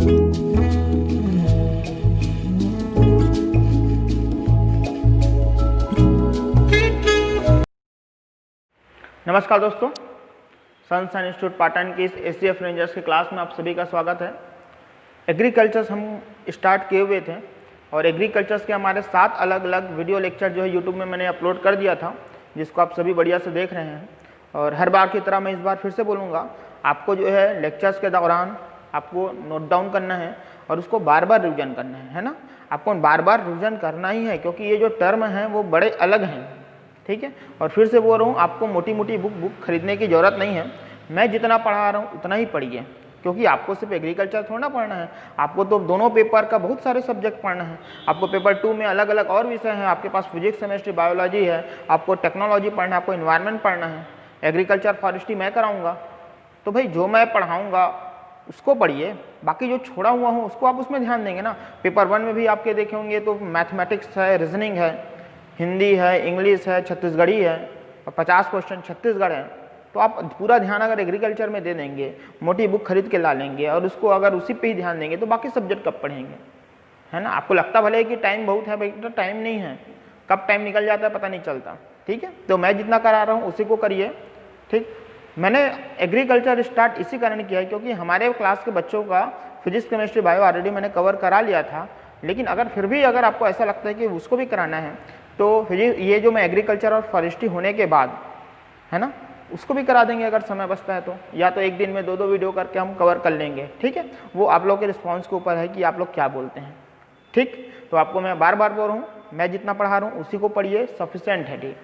नमस्कार दोस्तों, sunshine institute Patan की इस एसडीएफ रेंजर्स की क्लास में आप सभी का स्वागत है। एग्रीकल्चर्स हम स्टार्ट किए हुए थे और एग्रीकल्चर्स के हमारे 7 अलग अलग वीडियो लेक्चर जो है यूट्यूब में मैंने अपलोड कर दिया था, जिसको आप सभी बढ़िया से देख रहे हैं। और हर बार की तरह मैं इस बार फिर से बोलूँगा, आपको जो है लेक्चर्स के दौरान आपको नोट डाउन करना है और उसको बार बार रिविजन करना है ना। आपको बार बार रिविजन करना ही है, क्योंकि ये जो टर्म हैं वो बड़े अलग हैं, ठीक है। और फिर से बोल रहा हूँ, आपको मोटी मोटी बुक खरीदने की ज़रूरत नहीं है। मैं जितना पढ़ा रहा हूँ उतना ही पढ़िए, क्योंकि आपको सिर्फ एग्रीकल्चर थोड़ा पढ़ना है, आपको तो दोनों पेपर का बहुत सारे सब्जेक्ट पढ़ना है। आपको पेपर 2 में अलग अलग और विषय हैं, आपके पास फिजिक्स, केमिस्ट्री, बायोलॉजी है, आपको टेक्नोलॉजी पढ़ना है, आपको इन्वायरमेंट पढ़ना है, एग्रीकल्चर फॉरेस्ट्री मैं कराऊँगा। तो भाई जो मैं पढ़ाऊँगा उसको पढ़िए, बाकी जो छोड़ा हुआ हूँ उसको आप उसमें ध्यान देंगे ना। पेपर 1 में भी आपके देखे होंगे तो मैथमेटिक्स है, रीजनिंग है, हिंदी है, इंग्लिश है, छत्तीसगढ़ी है और 50 क्वेश्चन छत्तीसगढ़ है। तो आप पूरा ध्यान अगर एग्रीकल्चर में दे देंगे, मोटी बुक खरीद के ला लेंगे और उसको अगर उसी पे ही ध्यान देंगे तो बाकी सब्जेक्ट कब पढ़ेंगे, है ना। आपको लगता भले कि टाइम बहुत है, भाई तो टाइम नहीं है, कब टाइम निकल जाता है पता नहीं चलता, ठीक है। तो मैं जितना करा रहा हूँ उसी को करिए, ठीक। मैंने एग्रीकल्चर स्टार्ट इसी कारण किया है क्योंकि हमारे क्लास के बच्चों का फिजिक्स, केमिस्ट्री, बायो ऑलरेडी मैंने कवर करा लिया था। लेकिन अगर फिर भी अगर आपको ऐसा लगता है कि उसको भी कराना है तो ये जो मैं एग्रीकल्चर और फॉरेस्ट्री होने के बाद, है ना, उसको भी करा देंगे अगर समय बचता है तो, या तो एक दिन में 2-2 वीडियो करके हम कवर कर लेंगे, ठीक है। वो आप लोग के रिस्पॉन्स के ऊपर है कि आप लोग क्या बोलते हैं, ठीक। तो आपको मैं बार बार बोल रहा हूँ, मैं जितना पढ़ा रहा हूँ उसी को पढ़िए, सफिशेंट है,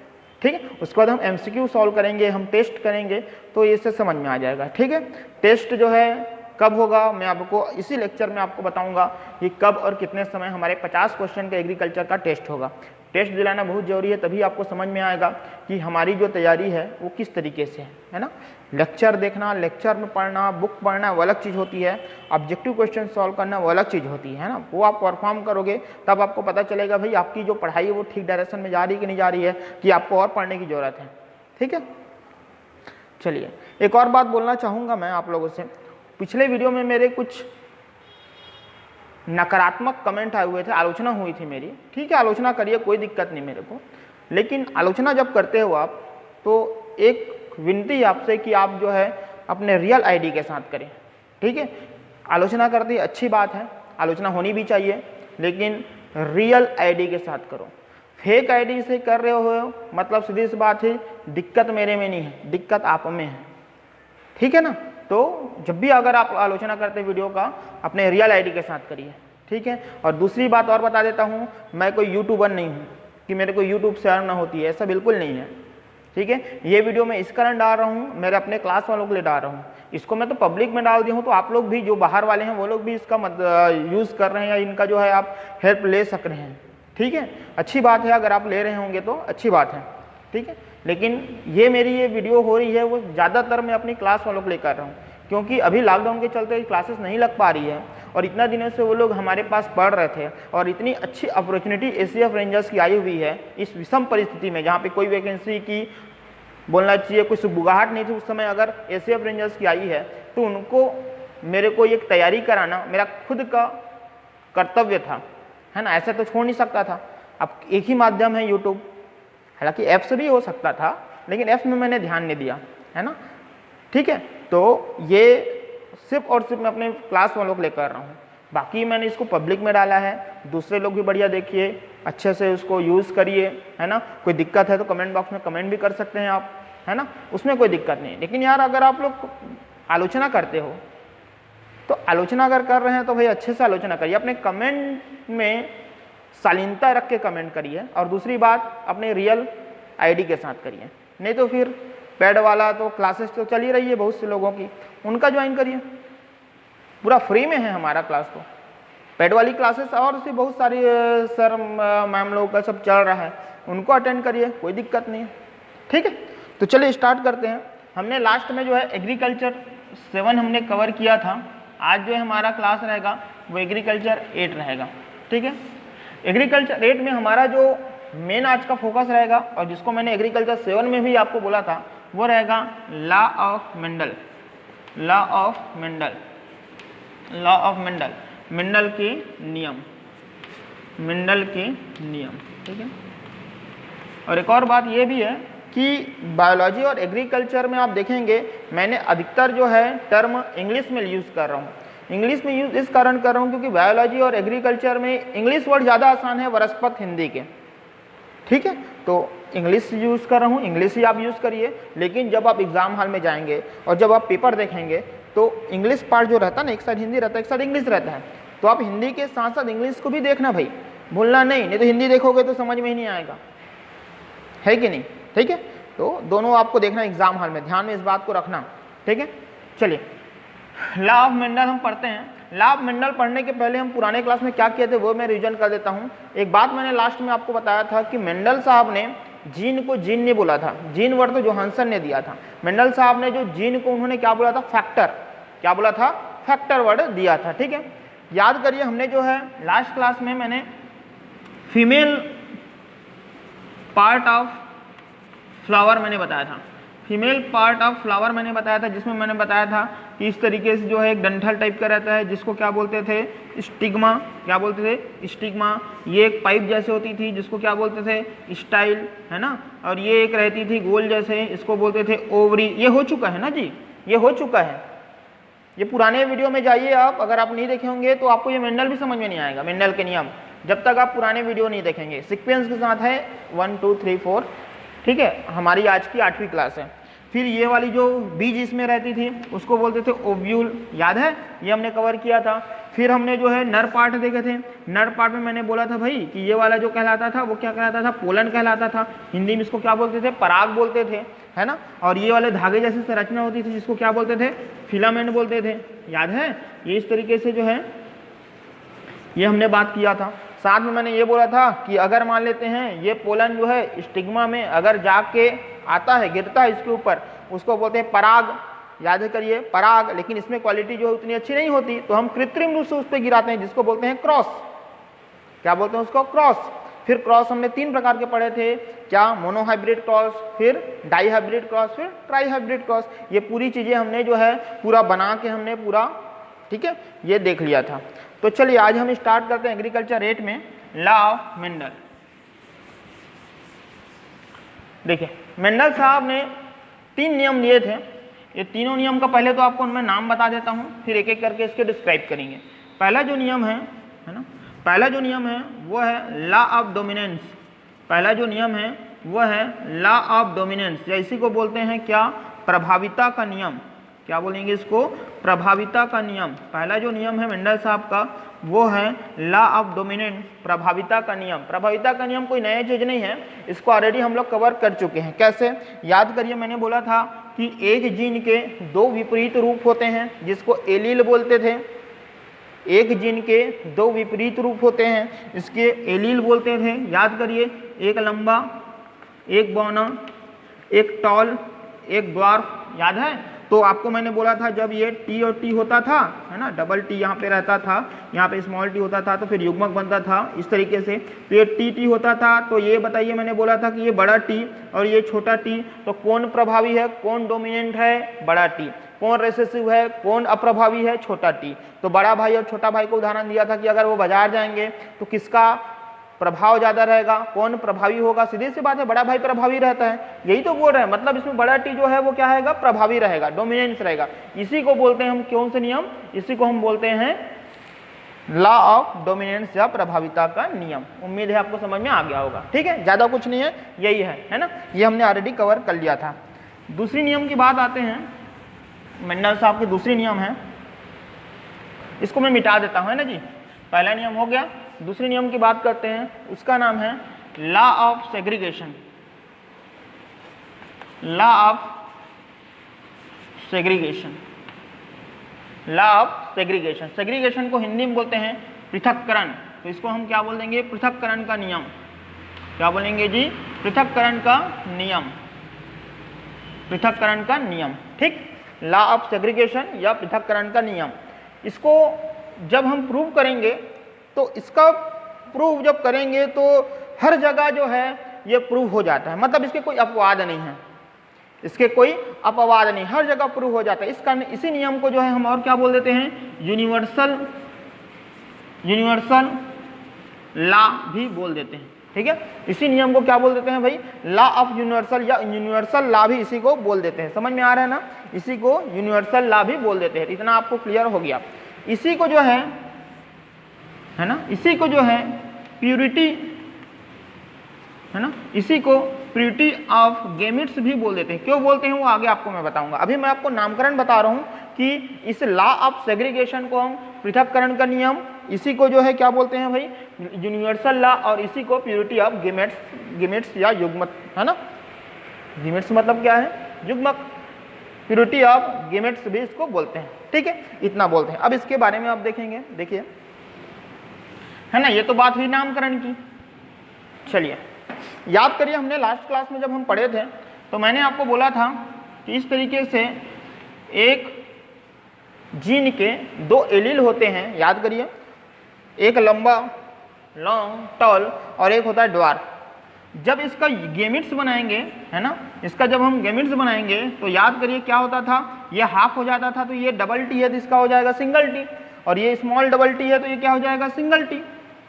ठीक है। उसके बाद हम MCQ सॉल्व करेंगे, हम टेस्ट करेंगे, तो इससे समझ में आ जाएगा, ठीक है। टेस्ट जो है कब होगा मैं आपको इसी लेक्चर में आपको बताऊंगा कि कब और कितने समय हमारे 50 क्वेश्चन का एग्रीकल्चर का टेस्ट होगा। टेस्ट दिलाना बहुत जरूरी है, तभी आपको समझ में आएगा कि हमारी जो तैयारी है वो किस तरीके से है ना। लेक्चर देखना, लेक्चर में पढ़ना, बुक पढ़ना वो अलग चीज़ होती है, ऑब्जेक्टिव क्वेश्चन सॉल्व करना वो अलग चीज़ होती है ना। वो आप परफॉर्म करोगे तब आपको पता चलेगा भाई आपकी जो पढ़ाई है वो ठीक डायरेक्शन में जा रही है कि नहीं जा रही है, कि आपको और पढ़ने की ज़रूरत है, ठीक है। चलिए एक और बात बोलना चाहूँगा मैं आप लोगों से। पिछले वीडियो में मेरे कुछ नकारात्मक कमेंट आए हुए थे, आलोचना हुई थी मेरी, ठीक है। आलोचना करिए, कोई दिक्कत नहीं मेरे को, लेकिन आलोचना जब करते हो आप तो एक विनती है आपसे कि आप जो है अपने रियल आईडी के साथ करें, ठीक है। आलोचना करती अच्छी बात है, आलोचना होनी भी चाहिए, लेकिन रियल आईडी के साथ करो। फेक आईडी से कर रहे हो मतलब सीधी सी बात है, दिक्कत मेरे में नहीं है, दिक्कत आप में है, ठीक है ना। तो जब भी अगर आप आलोचना करते वीडियो का, अपने रियल आईडी के साथ करिए, ठीक है। और दूसरी बात और बता देता हूँ, मैं कोई यूट्यूबर नहीं हूँ कि मेरे को यूट्यूब से अर्न होती है, ऐसा बिल्कुल नहीं है, ठीक है। ये वीडियो मैं इस कारण डाल रहा हूँ, मेरे अपने क्लास वालों के लिए डाल रहा हूँ। इसको मैं तो पब्लिक में डाल दी हूँ, तो आप लोग भी जो बाहर वाले हैं वो लोग भी इसका यूज़ कर रहे हैं या इनका जो है आप हेल्प ले सक रहे हैं, ठीक है। अच्छी बात है, अगर आप ले रहे होंगे तो अच्छी बात है, ठीक है। लेकिन ये मेरी ये वीडियो हो रही है वो ज़्यादातर मैं अपनी क्लास वालों के लिए कर रहा हूँ, क्योंकि अभी लॉकडाउन के चलते क्लासेस नहीं लग पा रही है और इतना दिनों से वो लोग हमारे पास पढ़ रहे थे और इतनी अच्छी अपॉर्चुनिटी एसीएफ रेंजर्स की आई हुई है इस विषम परिस्थिति में, जहाँ पे कोई वैकेंसी की बोलना चाहिए कोई सुबुगाहट नहीं थी उस समय। अगर एसीएफ रेंजर्स की आई है तो उनको मेरे को एक तैयारी कराना मेरा खुद का कर्तव्य था, है ना। ऐसा तो छोड़ नहीं सकता था। अब एक ही माध्यम है यूट्यूब, हालांकि ऐप से भी हो सकता था, लेकिन ऐप में मैंने ध्यान नहीं दिया, है ना, ठीक है। तो ये सिर्फ और सिर्फ मैं अपने क्लास वालों के लिए कर रहा हूँ, बाकी मैंने इसको पब्लिक में डाला है। दूसरे लोग भी बढ़िया देखिए, अच्छे से उसको यूज़ करिए, है ना। कोई दिक्कत है तो कमेंट बॉक्स में कमेंट भी कर सकते हैं आप, है ना, उसमें कोई दिक्कत नहीं। लेकिन यार अगर आप लोग आलोचना करते हो तो आलोचना अगर कर रहे हैं तो भाई अच्छे से आलोचना करिए, अपने कमेंट में शालीनता रख के कमेंट करिए, और दूसरी बात अपने रियल आईडी के साथ करिए। नहीं तो फिर पेड वाला तो क्लासेस तो चल ही रही है बहुत से लोगों की, उनका ज्वाइन करिए, पूरा फ्री में है हमारा क्लास। तो पेड वाली क्लासेस और भी बहुत सारी सर मैम लोगों का सब चल रहा है, उनको अटेंड करिए, कोई दिक्कत नहीं है, ठीक है। तो चलिए स्टार्ट करते हैं। हमने लास्ट में जो है एग्रीकल्चर 7 हमने कवर किया था। आज जो है हमारा क्लास रहेगा वो एग्रीकल्चर 8 रहेगा, ठीक है। एग्रीकल्चर 8 में हमारा जो मेन आज का फोकस रहेगा, और जिसको मैंने एग्रीकल्चर 7 में भी आपको बोला था, वो रहेगा law of Mendel. Law of Mendel, law of Mendel, Mendel के नियम, मेंडल के नियम, ठीक है। और एक और बात ये भी है कि बायोलॉजी और एग्रीकल्चर में आप देखेंगे मैंने अधिकतर जो है टर्म इंग्लिश में यूज़ कर रहा हूँ। इंग्लिश में यूज़ इस कारण कर रहा हूँ क्योंकि बायोलॉजी और एग्रीकल्चर में इंग्लिश वर्ड ज़्यादा आसान है वनस्पत हिंदी के, ठीक है। तो इंग्लिश यूज़ कर रहा हूँ, इंग्लिश ही आप यूज़ करिए, लेकिन जब आप एग्जाम हॉल में जाएंगे और जब आप पेपर देखेंगे तो इंग्लिश पार्ट जो रहता है ना, एक साइड हिंदी रहता है, एक साइड इंग्लिश रहता है, तो आप हिंदी के साथ साथ इंग्लिश को भी देखना भाई, भूलना नहीं, नहीं तो हिंदी देखोगे तो समझ में ही नहीं आएगा, है कि नहीं, ठीक है। तो दोनों आपको देखना एग्जाम हॉल में, ध्यान में इस बात को रखना, ठीक है। चलिए लॉ ऑफ मेंडल हम पढ़ते हैं। लॉ ऑफ मेंडल पढ़ने के पहले हम पुराने क्लास में क्या किए थे वो मैं रिवीजन कर देता हूँ। एक बात मैंने लास्ट में आपको बताया था कि मेंडल साहब ने जीन को जीन नहीं बोला था, जीन वर्ड तो जोहानसन ने दिया था। मेंडल साहब ने जो जीन को उन्होंने क्या बोला था, फैक्टर, क्या बोला था, फैक्टर वर्ड दिया था, ठीक है। याद करिए हमने जो है लास्ट क्लास में मैंने फीमेल पार्ट ऑफ फ्लावर मैंने बताया था, फीमेल पार्ट ऑफ फ्लावर मैंने बताया था, जिसमें मैंने बताया था कि इस तरीके से जो है एक डंठल टाइप का रहता है जिसको क्या बोलते थे, स्टिग्मा, क्या बोलते थे, स्टिग्मा। ये एक पाइप जैसे होती थी जिसको क्या बोलते थे, स्टाइल, है ना। और ये एक रहती थी गोल जैसे, इसको बोलते थे ओवरी। ये हो चुका है ना जी, ये हो चुका है। ये पुराने वीडियो में जाइए आप, अगर आप नहीं देखे होंगे तो आपको ये मेंडल भी समझ में नहीं आएगा, मेंडल के नियम, जब तक आप पुराने वीडियो नहीं देखेंगे। सीक्वेंस के साथ है 1 2 3 4, ठीक है। हमारी आज की 8वीं क्लास है। फिर ये वाली जो बीज इसमें रहती थी उसको बोलते थे ओव्यूल, याद है, ये हमने कवर किया था। फिर हमने जो है नर पार्ट देखे थे। नर पार्ट में मैंने बोला था भाई कि ये वाला जो कहलाता था वो क्या कहलाता था, पोलन कहलाता था। हिंदी में इसको क्या बोलते थे, पराग बोलते थे, है ना। और ये वाले धागे जैसी संरचना होती थी जिसको क्या बोलते थे, फिलामेंट बोलते थे, याद है। ये इस तरीके से जो है ये हमने बात किया था। साथ में मैंने ये बोला था कि अगर मान लेते हैं ये पोलन जो है स्टिग्मा में अगर जाके आता है, गिरता है इसके ऊपर, उसको बोलते हैं पराग, याद करिए पराग। लेकिन इसमें क्वालिटी जो उतनी अच्छी नहीं होती तो हम कृत्रिम रूप से उस पर गिराते हैं जिसको बोलते हैं क्रॉस, क्या बोलते हैं उसको, क्रॉस। फिर क्रॉस हमने 3 प्रकार के पढ़े थे, क्या, मोनोहाइब्रिड क्रॉस, फिर डाईहाइब्रिड क्रॉस, फिर ट्राईहाइब्रिड क्रॉस। ये पूरी चीजें हमने जो है पूरा बना के हमने पूरा, ठीक है, ये देख लिया था। तो चलिए आज हम स्टार्ट करते हैं एग्रीकल्चर रेट में लॉ ऑफ मेंडल। देखिए मेंडल साहब ने 3 नियम लिए थे। ये तीनों नियम का पहले तो आपको उनमें नाम बता देता हूं, फिर एक एक करके इसके डिस्क्राइब करेंगे। पहला जो नियम है ना, पहला जो नियम है वो है लॉ ऑफ डोमिनेंस। पहला जो नियम है वो है लॉ ऑफ डोमिनेंस, या इसी को बोलते हैं क्या, प्रभाविता का नियम। क्या बोलेंगे इसको, प्रभाविता का नियम। पहला जो नियम है मेंडल साहब का वो है लॉ ऑफ डोमिनेंस, प्रभाविता का नियम। प्रभाविता का नियम कोई नया चीज नहीं है, इसको ऑलरेडी हम लोग कवर कर चुके हैं। कैसे, याद करिए मैंने बोला था कि एक जीन के 2 विपरीत रूप होते हैं जिसको एलील बोलते थे। एक जीन के 2 विपरीत रूप होते हैं, इसके एलील बोलते थे। याद करिए, एक लंबा, एक बौना, एक टॉल, एक ड्वार्फ, याद है। तो आपको मैंने बोला था जब ये टी और टी होता था, है ना, डबल टी यहाँ पे रहता था, यहाँ पे स्मॉल टी होता था, तो फिर युग्मक बनता था इस तरीके से। तो ये टी टी होता था, तो ये बताइए, मैंने बोला था कि ये बड़ा टी और ये छोटा टी, तो कौन प्रभावी है, कौन डोमिनेंट है, बड़ा टी। कौन रेसेसिव है, कौन अप्रभावी है, छोटा टी। तो बड़ा भाई और छोटा भाई को उदाहरण दिया था कि अगर वो बाजार जाएंगे तो किसका प्रभाव ज्यादा रहेगा, कौन प्रभावी होगा। सीधी सी बात है, बड़ा भाई प्रभावी रहता है, यही तो बोल रहे हैं। मतलब इसमें बड़ा टी जो है वो क्या है, प्रभावी रहेगा, डोमिनेंस रहेगा। इसी को बोलते हैं हम, कौन से नियम, इसी को हम बोलते हैं लॉ ऑफ डोमिनेंस या प्रभाविता का नियम। उम्मीद है आपको समझ में आ गया होगा, ठीक है, ज्यादा कुछ नहीं है, यही है ना। ये हमने ऑलरेडी कवर कर लिया था। दूसरी नियम की बात आते हैं, मेंडल साहब के दूसरी नियम है, इसको मैं मिटा देता हूं, है ना जी। पहला नियम हो गया, दूसरे नियम की बात करते हैं, उसका नाम है law of segregation. Law of segregation, law of segregation. Segregation को हिंदी में बोलते हैं पृथक्करण, तो इसको हम क्या बोल देंगे, पृथक्करण का नियम। क्या बोलेंगे जी, पृथक्करण का नियम, पृथक्करण का नियम, ठीक। लॉ ऑफ सेग्रीगेशन या पृथक्करण का नियम, इसको जब हम प्रूव करेंगे तो इसका प्रूव जब करेंगे तो हर जगह जो है ये प्रूव हो जाता है, मतलब इसके कोई अपवाद नहीं है। इसके कोई अपवाद नहीं, हर जगह प्रूव हो जाता है। इस कारण इसी नियम को जो है हम और क्या बोल देते हैं, यूनिवर्सल लॉ भी बोल देते हैं। ठीक है, इसी नियम को क्या बोल देते हैं भाई, लॉ ऑफ यूनिवर्सल या यूनिवर्सल लॉ भी इसी को बोल देते हैं। समझ में आ रहा है ना, इसी को यूनिवर्सल लॉ भी बोल देते हैं। इतना आपको क्लियर हो गया। इसी को जो है ना, इसी को जो है प्यूरिटी, है ना, इसी को प्यूरिटी ऑफ गैमेट्स भी बोल देते हैं। क्यों बोलते हैं वो आगे आपको मैं बताऊंगा। अभी मैं आपको नामकरण बता रहा हूं कि इस लॉ ऑफ सेग्रीगेशन को हम पृथक्करण का नियम, इसी को जो है क्या बोलते हैं भाई, यूनिवर्सल लॉ, और इसी को प्यूरिटी ऑफ गैमेट्स या युग्मक, है ना, गैमेट्स मतलब क्या है, युग्मक, प्यूरिटी ऑफ गैमेट्स भी इसको बोलते हैं। ठीक है, इतना बोलते हैं। अब इसके बारे में आप देखेंगे, देखिए, है ना, ये तो बात हुई नामकरण की। चलिए याद करिए, हमने लास्ट क्लास में जब हम पढ़े थे तो मैंने आपको बोला था कि इस तरीके से एक जीन के 2 एलील होते हैं। याद करिए, एक लंबा, लॉन्ग, टॉल, और एक होता है ड्वार्फ। जब इसका गैमेट्स बनाएंगे, है ना, इसका जब हम गैमेट्स बनाएंगे तो याद करिए क्या होता था, ये हाफ हो जाता था, तो ये डबल टी है तो इसका हो जाएगा सिंगल टी, और ये स्मॉल डबल टी है तो ये क्या हो जाएगा, सिंगल टी।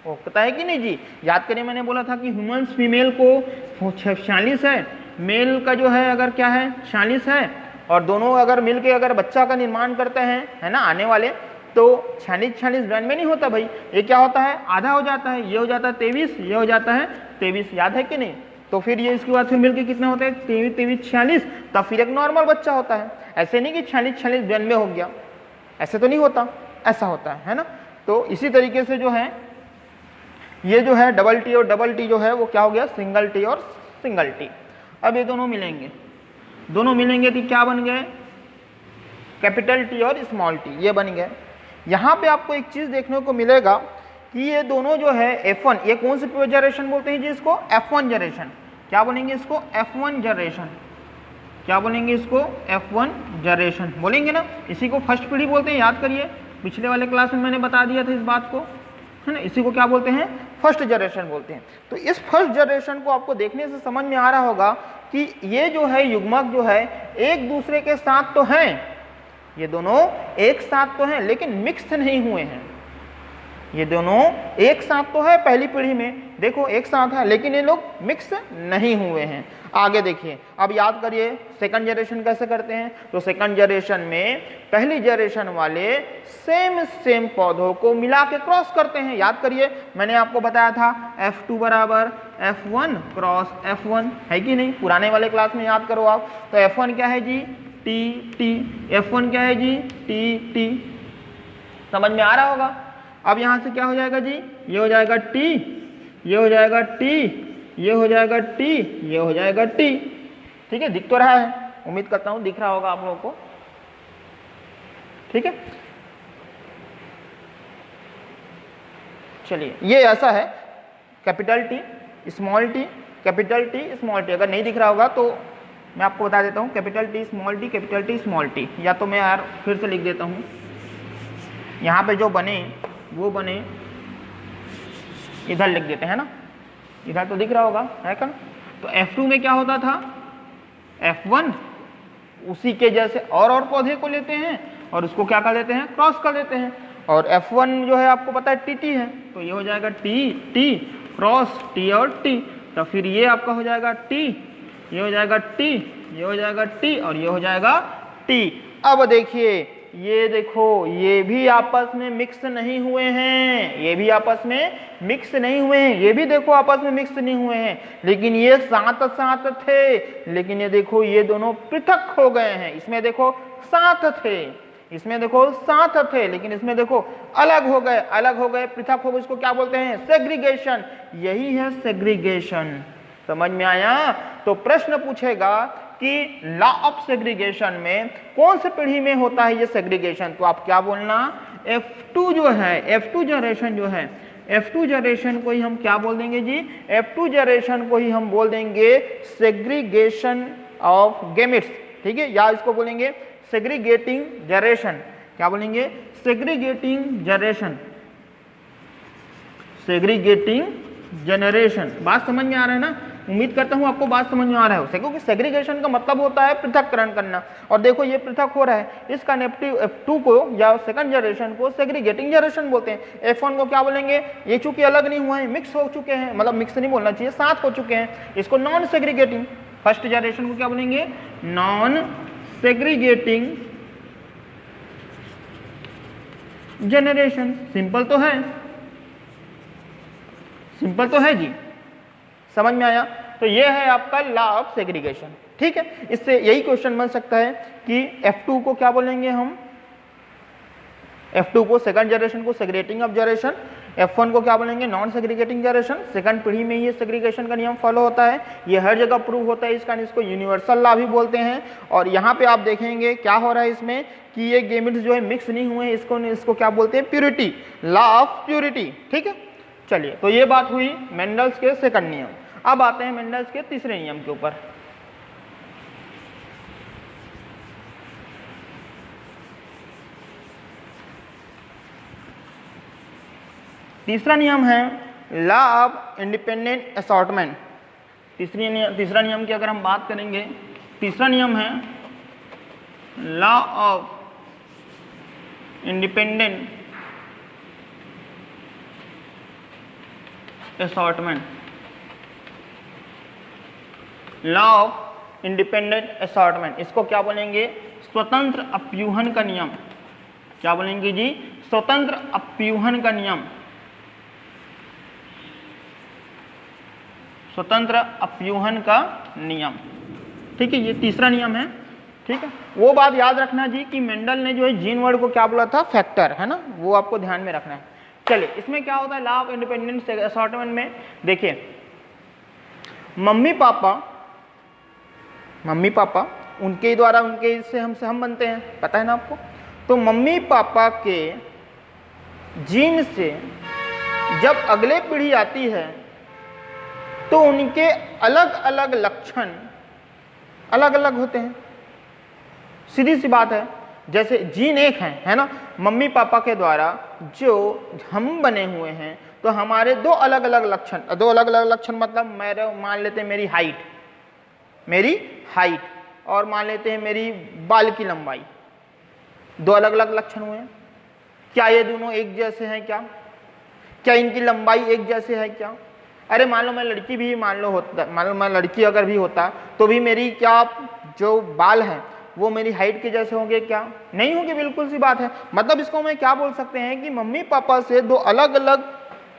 वो पता है कि नहीं जी, याद करिए मैंने बोला था कि ह्यूमन्स फीमेल को 46 है, मेल का जो है अगर क्या है 46 है, और दोनों अगर मिलके अगर बच्चा का निर्माण करते हैं, है ना, आने वाले, तो 46 ब्रांड में नहीं होता भाई, ये क्या होता है, आधा हो जाता है, ये हो जाता है 23, ये हो जाता है 23, याद है कि नहीं। तो फिर ये इसके बाद फिर मिलके कितना होता है, 23, 46, तब फिर एक नॉर्मल बच्चा होता है। ऐसे नहीं कि 46 ब्रांड में हो गया, ऐसे तो नहीं होता, ऐसा होता है ना। तो इसी तरीके से जो है ये जो है डबल टी और डबल टी जो है वो क्या हो गया, सिंगल टी और सिंगल टी। अब ये दोनों मिलेंगे, दोनों मिलेंगे तो क्या बन गए, कैपिटल टी और स्मॉल टी, ये बन गए। यहाँ पे आपको एक चीज देखने को मिलेगा कि ये दोनों जो है F1, ये कौन सी जनरेशन बोलते हैं जी इसको, F1 जनरेशन। क्या बोलेंगे इसको, F1 जनरेशन। क्या बोलेंगे इसको, F1 जनरेशन बोलेंगे ना। इसी को फर्स्ट पीढ़ी बोलते हैं, याद करिए, पिछले वाले क्लास में मैंने बता दिया था इस बात को, है ना। इसी को क्या बोलते हैं, फर्स्ट जनरेशन बोलते हैं। तो इस फर्स्ट जनरेशन को आपको देखने से समझ में आ रहा होगा कि ये जो है युग्मक जो है एक दूसरे के साथ तो हैं, ये दोनों एक साथ तो हैं लेकिन मिक्स नहीं हुए हैं। ये दोनों एक साथ तो है, पहली पीढ़ी में देखो एक साथ है, लेकिन ये लोग मिक्स नहीं हुए हैं। आगे देखिए, अब याद करिए सेकंड जनरेशन कैसे करते हैं। तो सेकंड जनरेशन में पहली जनरेशन वाले सेम पौधों को मिला के क्रॉस करते हैं। याद करिए, मैंने आपको बताया था F2 बराबर F1 क्रॉस F1, है कि नहीं, पुराने वाले क्लास में याद करो आप। तो F1 क्या है जी, टी, F1 क्या है जी, टी, समझ में आ रहा होगा। अब यहां से क्या हो जाएगा जी, ये हो जाएगा टी, ये हो जाएगा टी, ये हो जाएगा टी, ये हो जाएगा टी। ठीक है, दिख तो रहा है, उम्मीद करता हूं दिख रहा होगा आप लोगों को। ठीक है, चलिए ये ऐसा है, capital T, small T, capital T, small T. अगर नहीं दिख रहा होगा तो मैं आपको बता देता हूं, capital T small T, capital T small T, या तो मैं यार फिर से लिख देता हूं। यहाँ पे जो बने वो बने, इधर लिख देते हैं ना, इधर तो दिख रहा होगा, है क्या। तो F2 में क्या होता था, F1 उसी के जैसे और पौधे को लेते हैं और उसको क्या कर देते हैं, क्रॉस कर देते हैं। और F1 जो है आपको पता है टी है, तो ये हो जाएगा टी क्रॉस टी और टी, तो फिर ये आपका हो जाएगा टी, ये हो जाएगा टी, ये हो जाएगा टी, और ये हो जाएगा टी। अब देखिए, ये देखो, ये भी आपस में मिक्स नहीं हुए हैं, ये भी आपस में मिक्स नहीं हुए हैं, ये भी देखो आपस में मिक्स नहीं हुए हैं, लेकिन ये साथ साथ थे। लेकिन ये देखो, ये दोनों पृथक हो गए हैं। इसमें देखो साथ थे, इसमें देखो साथ थे, लेकिन इसमें देखो अलग हो गए, अलग हो गए, पृथक हो गए। इसको क्या बोलते हैं, सेग्रीगेशन। यही है सेग्रीगेशन, समझ में आया। तो प्रश्न पूछेगा कि लॉ ऑफ सेग्रीगेशन में कौन से पीढ़ी में होता है ये सेग्रीगेशन, तो आप क्या बोलना, F2 जो है, F2 जनरेशन जो है, F2 जनरेशन को ही हम क्या बोल देंगे जी, F2 जनरेशन को ही हम बोल देंगे सेग्रीगेशन ऑफ गैमेट्स। ठीक है, या इसको बोलेंगे सेग्रीगेटिंग जनरेशन। क्या बोलेंगे, सेग्रीगेटिंग जनरेशन, सेग्रीगेटिंग जनरेशन। बात समझ में आ रहा है ना। उम्मीद करता हूँ आपको बात समझ में आ रहा है उसे, क्योंकि सेग्रीगेशन का मतलब होता है पृथककरण करना। और देखो ये पृथक हो रहा है, इस कनेक्टिव F2 को या सेकंड जनरेशन को सेग्रीगेटिंग जनरेशन बोलते हैं। F1 को क्या बोलेंगे, ये चूंकि अलग नहीं हुए हैं, मिक्स हो चुके हैं, मतलब मिक्स नहीं बोलना चाहिए, साथ हो चुके हैं, इसको नॉन सेग्रीगेटिंग। फर्स्ट जनरेशन को क्या बोलेंगे, नॉन सेग्रीगेटिंग जनरेशन। सिंपल तो है, सिंपल तो है जी, समझ में आया। तो ये है आपका लॉ ऑफ सेग्रीगेशन, ठीक है। इससे यही क्वेश्चन बन सकता है कि F2 को क्या बोलेंगे हम, F2 को सेकंड जनरेशन को सेग्रीगेटिंग ऑफ जनरेशन, F1 को क्या बोलेंगे, नॉन सेग्रीगेटिंग जनरेशन। सेकंड पीढ़ी में ये सेग्रीगेशन का नियम फॉलो होता है, ये हर जगह प्रूव होता है इसका, इसको यूनिवर्सल लॉ भी बोलते हैं। और यहाँ पे आप देखेंगे क्या हो रहा है इसमें कि ये गेमेट्स जो है मिक्स नहीं हुए, इसको क्या बोलते हैं, प्यूरिटी, लॉ ऑफ प्यूरिटी, ठीक है। चलिए, तो ये बात हुई मेंडल्स के सेकंड नियम। अब आते हैं मेंडल्स के तीसरे नियम के ऊपर। तीसरा नियम है लॉ ऑफ इंडिपेंडेंट असॉर्टमेंट। तीसरा नियम की अगर हम बात करेंगे, तीसरा नियम है law of independent assortment. Law of independent assortment, इसको क्या बोलेंगे, स्वतंत्र अपव्यूहन का नियम। क्या बोलेंगे जी, स्वतंत्र अपव्यूहन का नियम, स्वतंत्र अपव्यूहन का नियम, ठीक है। ये तीसरा नियम है, ठीक है। वो बात याद रखना जी कि मेंडल ने जो है जीन वर्ड को क्या बोला था, फैक्टर, है ना, वो आपको ध्यान में रखना है। चलिए, इसमें क्या होता है लॉ ऑफ इंडिपेंडेंट असॉर्टमेंट में, देखिए मम्मी पापा उनके द्वारा उनके से हम बनते हैं, पता है ना आपको। तो मम्मी पापा के जीन से जब अगले पीढ़ी आती है तो उनके अलग अलग लक्षण अलग अलग होते हैं, सीधी सी बात है। जैसे जीन एक है ना, मम्मी पापा के द्वारा जो हम बने हुए हैं, तो हमारे दो अलग अलग लक्षण मतलब मेरे मान लेते हैं मेरी हाइट और मान लेते हैं मेरी बाल की लंबाई, दो अलग अलग लक्षण हुए हैं। क्या ये दोनों एक जैसे हैं, क्या इनकी लंबाई एक जैसे है क्या? अरे मान लो मैं लड़की भी मान लो मैं लड़की अगर भी होता तो भी मेरी क्या जो बाल हैं वो मेरी हाइट के जैसे होंगे क्या? नहीं होंगे, बिल्कुल सी बात है। मतलब इसको मैं क्या बोल सकते हैं कि मम्मी पापा से दो अलग अलग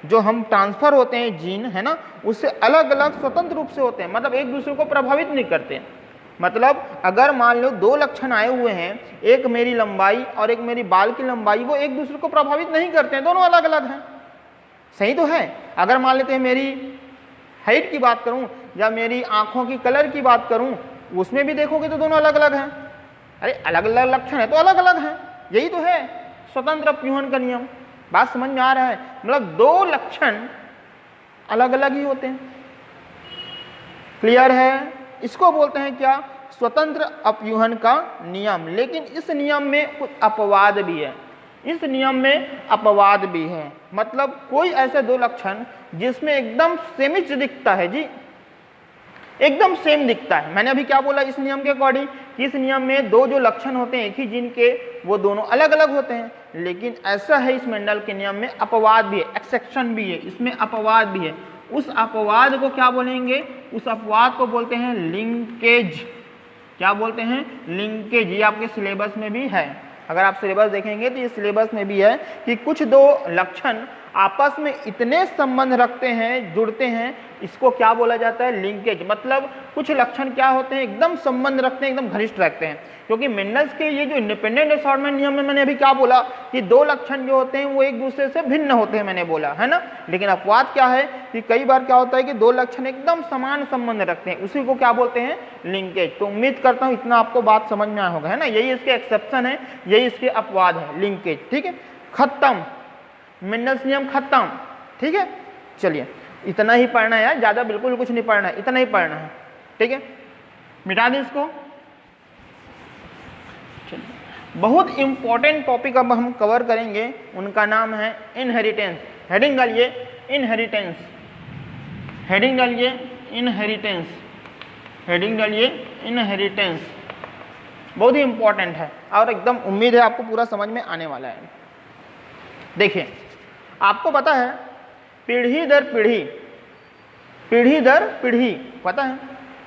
जो हम ट्रांसफर होते हैं जीन, है ना, उससे अलग अलग स्वतंत्र रूप से होते हैं, मतलब एक दूसरे को प्रभावित नहीं करते। मतलब अगर मान लो दो लक्षण आए हुए हैं, एक मेरी लंबाई और एक मेरी बाल की लंबाई, वो एक दूसरे को प्रभावित नहीं करते हैं, दोनों अलग अलग हैं। सही तो है। अगर मान लेते हैं मेरी हाइट की बात करूं या मेरी आंखों की कलर की बात करूं, उसमें भी देखोगे तो दोनों अलग अलग हैं। अरे अलग अलग लक्षण है तो अलग अलग हैं, यही तो है स्वतंत्र अपव्यूहन का नियम। बात समझ में आ रहा है? मतलब दो लक्षण अलग अलग ही होते हैं। क्लियर है? इसको बोलते हैं क्या? स्वतंत्र अपव्यूहन का नियम। लेकिन इस नियम में कुछ अपवाद भी है, इस नियम में अपवाद भी है। मतलब कोई ऐसे दो लक्षण जिसमें एकदम सेमिच दिखता है जी, एकदम सेम दिखता है। मैंने अभी क्या बोला इस नियम के अकॉर्डिंग कि इस नियम में दो जो लक्षण होते हैं एक ही जीन के, वो दोनों अलग अलग होते हैं। लेकिन ऐसा है इस मेंडल के नियम में अपवाद भी है, एक्सेप्शन भी है, इसमें अपवाद भी है। उस अपवाद को क्या बोलेंगे? उस अपवाद को बोलते हैं लिंकेज। क्या बोलते हैं? लिंकेज। ये आपके सिलेबस में भी है, अगर आप सिलेबस देखेंगे तो ये सिलेबस में भी है कि कुछ दो लक्षण आपस में इतने संबंध रखते हैं, जुड़ते हैं, इसको क्या बोला जाता है? लिंकेज। मतलब कुछ लक्षण क्या होते हैं? एकदम संबंध रखते हैं, एकदम घनिष्ठ रखते हैं। क्योंकि मेंडल्स के ये जो इंडिपेंडेंट असॉर्टमेंट नियम में मैंने अभी क्या बोला कि दो लक्षण जो होते हैं वो एक दूसरे से भिन्न होते हैं, मैंने बोला है ना। लेकिन अपवाद क्या है कि कई बार क्या होता है कि दो लक्षण एकदम समान संबंध रखते हैं, उसी को क्या बोलते हैं? लिंकेज। तो उम्मीद करता हूँ इतना आपको बात समझ में आया होगा, है ना। यही इसके एक्सेप्शन है, यही इसके अपवाद है, लिंकेज। ठीक है, खत्म, मेंडल्स नियम खत्म। ठीक है, चलिए इतना ही पढ़ना है यार, ज्यादा बिल्कुल कुछ नहीं पढ़ना है, इतना ही पढ़ना है। ठीक है, मिटा दें इसको। चलिए, बहुत इंपॉर्टेंट टॉपिक अब हम कवर करेंगे, उनका नाम है इनहेरिटेंस। हेडिंग डालिए इनहेरिटेंस, हेडिंग डालिए इनहेरिटेंस, हेडिंग डालिए इनहेरिटेंस, बहुत ही इंपॉर्टेंट है और एकदम उम्मीद है आपको पूरा समझ में आने वाला है। देखिए आपको पता है पीढ़ी दर पीढ़ी, पीढ़ी दर पीढ़ी, पता है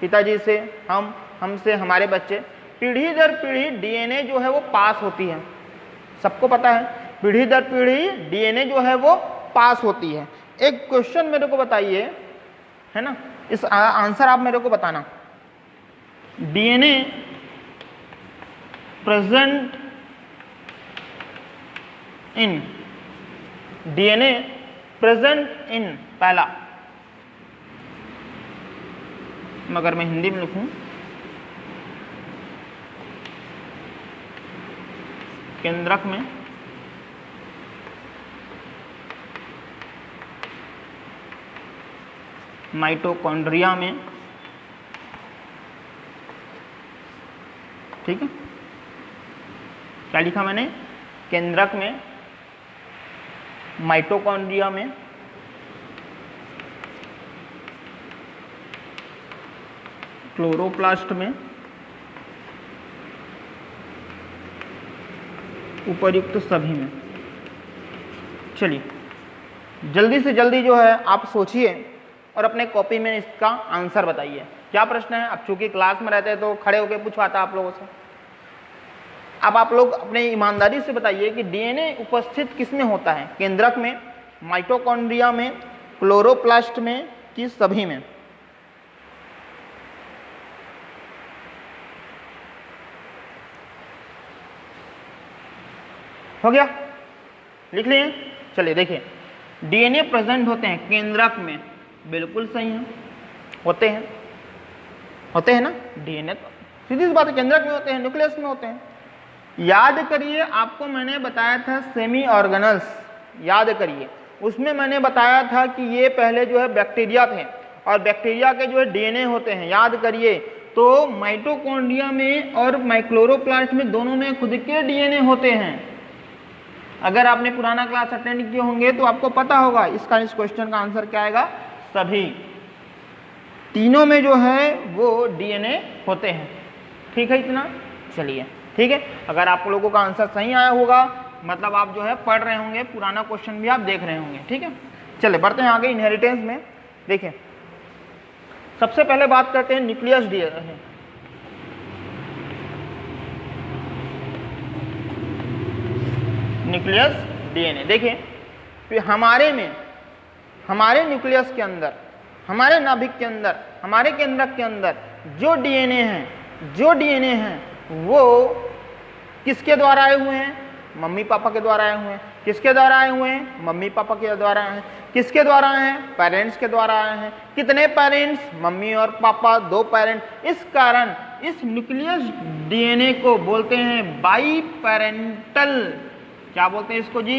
पिताजी से हमसे हमारे बच्चे, पीढ़ी दर पीढ़ी डीएनए जो है वो पास होती है, सबको पता है पीढ़ी दर पीढ़ी डीएनए जो है वो पास होती है। एक क्वेश्चन मेरे को बताइए, है ना, इस आंसर आप मेरे को बताना, DNA present in, DNA present in, पहला मगर मैं हिंदी में लिखूं, केंद्रक में माइटोकॉन्ड्रिया में, ठीक है, क्या लिखा मैंने, केंद्रक में, माइटोकॉन्ड्रिया में, क्लोरोप्लास्ट में, उपर्युक्त सभी में। चलिए जल्दी से जल्दी जो है आप सोचिए और अपने कॉपी में इसका आंसर बताइए। क्या प्रश्न है? अब चूंकि क्लास में रहते हैं तो खड़े होकर पूछवाता आप लोगों से। अब आप लोग अपने ईमानदारी से बताइए कि डीएनए उपस्थित किसमें होता है, केंद्रक में, माइटोकॉन्ड्रिया में, क्लोरोप्लास्ट में कि सभी में? हो गया, लिख लिए? चलिए देखिए, डीएनए प्रेजेंट होते हैं केंद्रक में, बिल्कुल सही है, होते हैं ना, डीएनए तो सीधी सी बात है केंद्रक में होते हैं, न्यूक्लियस में होते हैं। याद करिए आपको मैंने बताया था सेमी ऑर्गेनल्स, याद करिए उसमें मैंने बताया था कि ये पहले जो है बैक्टीरिया थे और बैक्टीरिया के जो है डीएनए होते हैं, याद करिए। तो माइटोकॉन्ड्रिया में और क्लोरोप्लास्ट में दोनों में खुद के डीएनए होते हैं। अगर आपने पुराना क्लास अटेंड किए होंगे तो आपको पता होगा इसका, इस क्वेश्चन का आंसर क्या आएगा, सभी, तीनों में जो है वो डीएनए होते हैं। ठीक है इतना? चलिए ठीक है, अगर आप लोगों का आंसर सही आया होगा मतलब आप जो है पढ़ रहे होंगे, पुराना क्वेश्चन भी आप देख रहे होंगे। ठीक है, चलिए बढ़ते हैं आगे इनहेरिटेंस में। देखिए सबसे पहले बात करते हैं न्यूक्लियस डीएनए। न्यूक्लियस डीएनए देखिए हमारे में, हमारे न्यूक्लियस के अंदर, हमारे नाभिक के अंदर, हमारे केंद्रक के अंदर जो डीएनए हैं वो किसके द्वारा आए हुए हैं? मम्मी पापा के द्वारा आए हुए हैं। किसके द्वारा आए हुए हैं? मम्मी पापा के द्वारा आए हैं। किसके द्वारा आए हैं? पेरेंट्स के द्वारा आए हैं। कितने पेरेंट्स? मम्मी और पापा, 2 पेरेंट। इस कारण इस न्यूक्लियस डीएनए को बोलते हैं बाई पेरेंटल, क्या बोलते हैं इसको जी?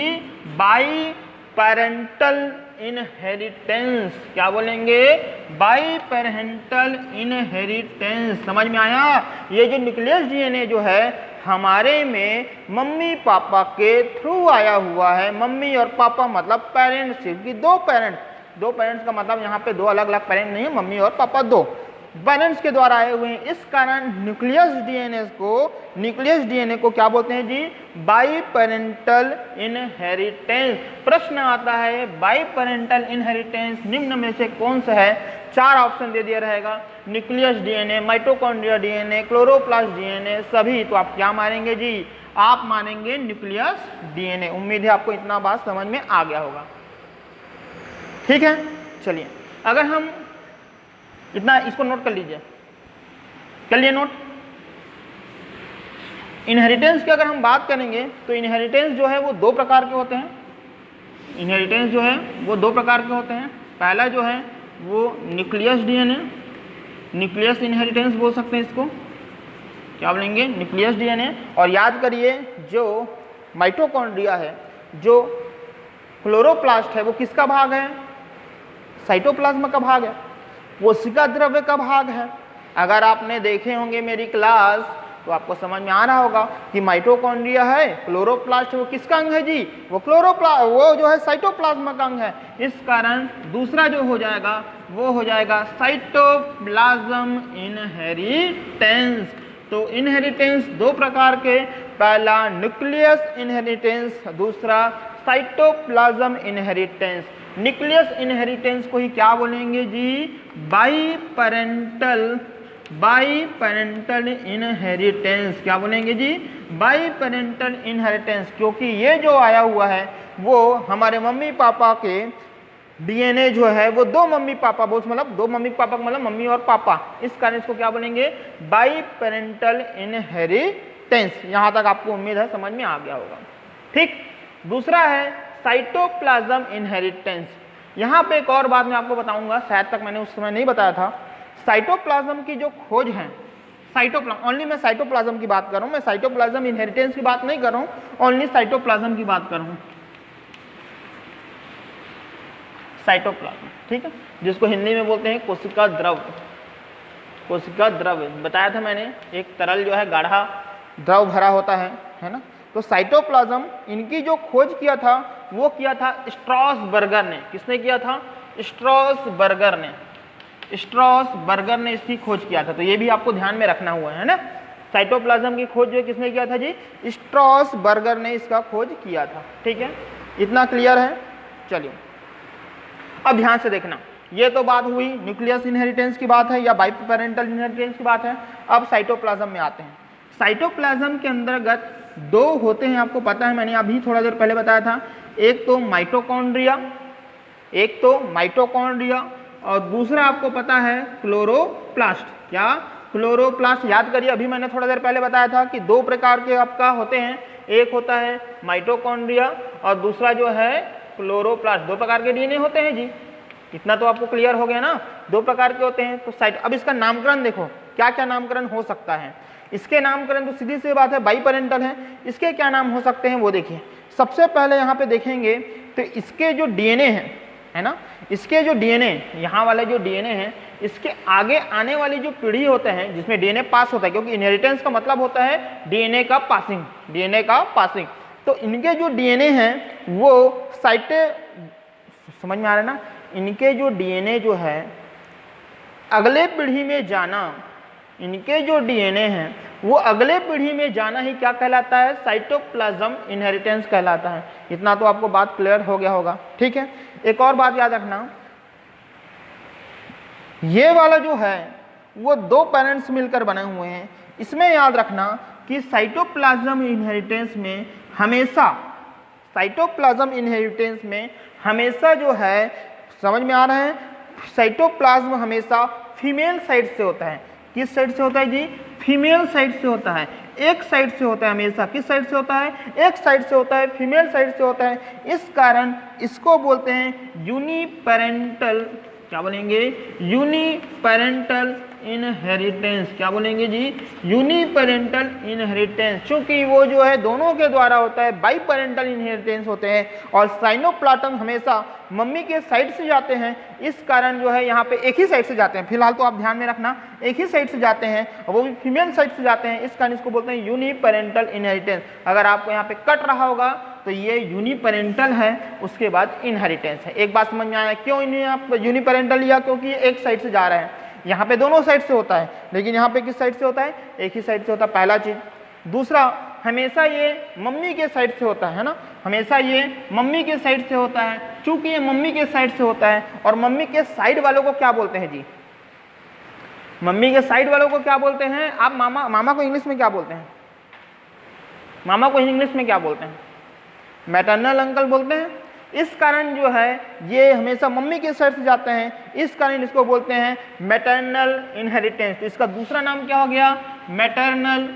By parental inheritance. क्या बोलेंगे? By parental inheritance. समझ में आया? ये जो न्यूक्लियस डीएनए जो है हमारे में मम्मी पापा के थ्रू आया हुआ है। मम्मी और पापा मतलब पेरेंट्स, क्योंकि 2 पेरेंट्स का मतलब यहाँ पे 2 अलग अलग पेरेंट नहीं है, मम्मी और पापा 2 पेरेंट्स के द्वारा आए हुए हैं। इस कारण न्यूक्लियस डीएनए को क्या बोलते हैं जी? By parental inheritance. प्रश्न आता है बाई पेरेंटल इनहेरिटेंस निम्न में से कौन सा है? 4 ऑप्शन दे दिया रहेगा, nucleus DNA, mitochondria DNA, chloroplast DNA, सभी। तो आप क्या मानेंगे जी? आप मानेंगे न्यूक्लियस डीएनए। उम्मीद है आपको इतना बात समझ में आ गया होगा। ठीक है, चलिए अगर हम इतना इसको नोट कर लीजिए, कर लिए नोट। इनहेरिटेंस की अगर हम बात करेंगे तो इनहेरिटेंस जो है वो 2 प्रकार के होते हैं। इनहेरिटेंस जो है वो 2 प्रकार के होते हैं। पहला जो है वो न्यूक्लियस डीएनए, न्यूक्लियस इनहेरिटेंस बोल सकते हैं इसको। क्या बोलेंगे? Nucleus DNA. और याद करिए जो माइटोकॉन्ड्रिया है, जो क्लोरोप्लास्ट है, वो किसका भाग है? साइटोप्लाज्म का भाग है, कोशिका द्रव्य का भाग है। अगर आपने देखे होंगे मेरी क्लास तो आपको समझ में आ रहा होगा कि माइटोकॉन्ड्रिया है, क्लोरोप्लास्ट वो किसका अंग है जी, वो वो जो है साइटोप्लाज्म का अंग है। इस कारण दूसरा जो हो जाएगा वो हो जाएगा साइटोप्लाज्म इनहेरिटेंस। तो इनहेरिटेंस दो प्रकार के, पहला न्यूक्लियस इनहेरिटेंस, दूसरा साइटोप्लाज्म इनहेरिटेंस। न्यूक्लियस इनहेरिटेंस को ही क्या बोलेंगे जी, बाईपेरेंटल इनहेरिटेंस। क्या बोलेंगे जी, बाईपेरेंटल इनहेरिटेंस, क्योंकि ये जो आया हुआ है वो हमारे मम्मी पापा के डीएनए जो है वो दो मम्मी पापा, मतलब दो मम्मी पापा मतलब मम्मी और पापा, इस कारण इसको क्या बोलेंगे, बाईपेरेंटल इनहेरिटेंस। यहां तक आपको उम्मीद है समझ में आ गया होगा। ठीक, दूसरा है साइटोप्लाज्म इनहेरिटेंस। यहां पे एक और बात मैं आपको बताऊंगा, शायद तक मैंने उस समय नहीं बताया था। साइटोप्लाज्म की जो खोज है, साइटोप्लाज्म ओनली, मैं साइटोप्लाज्म की बात कर रहा हूं, मैं साइटोप्लाज्म इनहेरिटेंस की बात नहीं कर रहा हूं, ओनली साइटोप्लाज्म की बात कर रहा हूं। साइटोप्लाज्म, ठीक है, जिसको हिंदी में बोलते हैं कोशिका द्रव। कोशिका द्रव बताया था मैंने, एक तरल जो है गाढ़ा द्रव भरा होता है ना। तो साइटोप्लाज्म, इनकी जो खोज किया था वो किया था स्ट्रॉसबर्गर ने। किसने किया था, स्ट्रॉसबर्गर ने इसकी खोज किया था। तो ये भी आपको ध्यान में रखना हुआ है ना, साइटोप्लाज्म की खोज जो किसने किया था जी, स्ट्रॉसबर्गर ने इसका खोज किया था। ठीक है, इतना क्लियर है। चलिए अब ध्यान से देखना, ये तो बात हुई न्यूक्लियस इनहेरिटेंस की बात है या बाईपेरेंटल इनहेरिटेंस की बात है। अब साइटोप्लाज्म में आते हैं। साइटोप्लाज्म के अंतर्गत दो होते हैं, आपको पता है, मैंने अभी थोड़ा देर पहले बताया था। एक तो माइटोकॉन्ड्रिया और दूसरा आपको पता है क्लोरोप्लास्ट। क्या, क्लोरोप्लास्ट। याद करिए, अभी मैंने थोड़ा देर पहले बताया था कि दो प्रकार के आपका होते हैं, एक होता है माइटोकॉन्ड्रिया और दूसरा जो है क्लोरोप्लास्ट। दो प्रकार के डीएनए होते हैं जी, इतना तो आपको क्लियर हो गया ना, दो प्रकार के होते हैं। तो साइट, अब इसका नामकरण देखो क्या क्या नामकरण हो सकता है। इसके नामकरण तो सीधी सी बात है बाईपेरेंटल है, इसके क्या नाम हो सकते हैं वो देखिए। सबसे पहले यहाँ पे देखेंगे तो इसके जो डीएनए है ना, इसके जो डीएनए, यहाँ वाले जो डीएनए हैं, इसके आगे आने वाली जो पीढ़ी होते हैं जिसमें डीएनए पास होता है, क्योंकि इनहेरिटेंस का मतलब होता है डीएनए का पासिंग। तो इनके जो डीएनए हैं वो समझ में आ रहा है ना, इनके जो डीएनए जो है अगले पीढ़ी में जाना, इनके जो डीएनए हैं वो अगले पीढ़ी में जाना ही क्या कहलाता है, साइटोप्लाज्म इनहेरिटेंस कहलाता है। इतना तो आपको बात क्लियर हो गया होगा। ठीक है, एक और बात याद रखना, ये वाला जो है वो दो पेरेंट्स मिलकर बने हुए हैं। इसमें याद रखना कि साइटोप्लाज्म इनहेरिटेंस में हमेशा जो है, समझ में आ रहा है, साइटोप्लाज्म हमेशा फीमेल साइड से होता है। किस साइड से होता है जी, फीमेल साइड से होता है, एक साइड से होता है हमेशा। किस साइड से होता है, एक साइड से होता है, फीमेल साइड से होता है। इस कारण इसको बोलते हैं यूनिपेरेंटल, क्या बोलेंगे, यूनिपेरेंटल इनहेरिटेंस। क्या बोलेंगे जी, यूनिपेरेंटल इनहेरिटेंस। चूंकि वो जो है दोनों के द्वारा होता है, बाईपेरेंटल इनहेरिटेंस होते हैं और साइनोप्लाज्म हमेशा मम्मी के साइड से जाते हैं। इस कारण जो है यहाँ पे एक ही साइड से जाते हैं, फिलहाल तो आप ध्यान में रखना, एक ही साइड से जाते हैं और वो भी फीमेल साइड से जाते हैं। इस कारण इसको बोलते हैं यूनिपेरेंटल इनहेरिटेंस। अगर आपको यहाँ पे कट रहा होगा तो ये यूनिपेरेंटल है, उसके बाद इनहेरिटेंस है। एक बात समझ में आया क्यों इन्हें आप यूनिपेरेंटल लिया, क्योंकि एक साइड से जा रहे हैं। यहाँ पे दोनों साइड से होता है, लेकिन यहाँ पे किस साइड से होता है, एक ही साइड से होता है, पहला चीज। दूसरा, हमेशा ये मम्मी के साइड से होता है ना, हमेशा ये मम्मी के साइड से होता है। चूंकि ये मम्मी के साइड से होता है, और मम्मी के साइड वालों को क्या बोलते हैं जी, मम्मी के साइड वालों को क्या बोलते हैं आप, मामा को इंग्लिश में क्या बोलते हैं, मामा को इंग्लिश में क्या बोलते हैं, मैटरनल अंकल बोलते हैं। इस कारण जो है ये हमेशा मम्मी के साइड से जाते हैं, इस कारण इसको बोलते हैं मैटरनल इनहेरिटेंस। इसका दूसरा नाम क्या हो गया, मैटरनल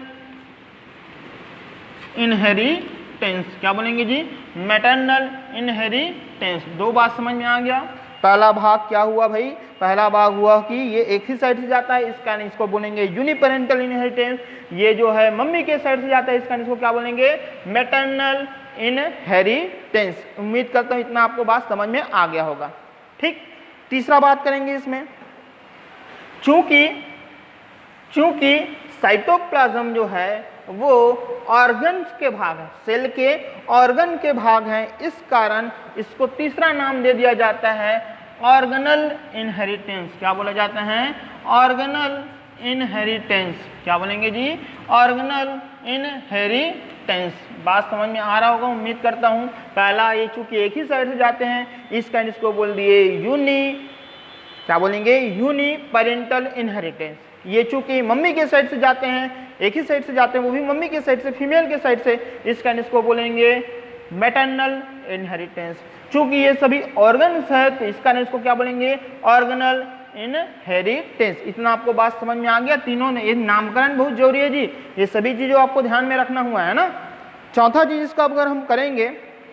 इनहेरिटेंस। क्या बोलेंगे जी, मैटरनल इनहेरिटेंस। दो बात समझ में आ गया। पहला भाग क्या हुआ भाई, पहला भाग हुआ कि ये एक ही साइड से जाता है, इस कारण इसको बोलेंगे यूनिपेरेंटल इनहेरिटेंस। ये जो है मम्मी के साइड से जाता है, इस कारण इसको क्या बोलेंगे, मैटरनल इनहेरिटेंस। उम्मीद करता हूं इतना आपको बात समझ में आ गया होगा। ठीक, तीसरा बात करेंगे इसमें, चूंकि साइटोप्लाज्म जो है वो ऑर्गन्स के भाग है, सेल के ऑर्गन के भाग हैं, इस कारण इसको तीसरा नाम दे दिया जाता है ऑर्गेनल इनहेरिटेंस। क्या बोला जाता है? Organelle inheritance. क्या बोलेंगे जी? Organelle inheritance. बात समझ में आ रहा होगा उम्मीद करता हूं। पहला ये चूंकि एक ही साइड से जाते हैं इस कारण इसको बोल दिए क्या बोलेंगे? Uniparental inheritance. ये चूंकि मम्मी के साइड से जाते हैं, एक ही साइड से जाते हैं, वो भी मम्मी के साइड से, फीमेल के साइड से, इस कारण इसको बोलेंगे मैटरनल इनहेरिटेंस। चूंकि ये सभी ऑर्गन्स है तो इस कारण इसको क्या बोलेंगे? Organelle inheritance. इतना आपको बात समझ में आ गया? तीनों ने, ये नामकरण बहुत जरूरी है जी, ये सभी चीजों आपको ध्यान में रखना हुआ है ना। चौथा चीज इसका अगर हम करेंगे,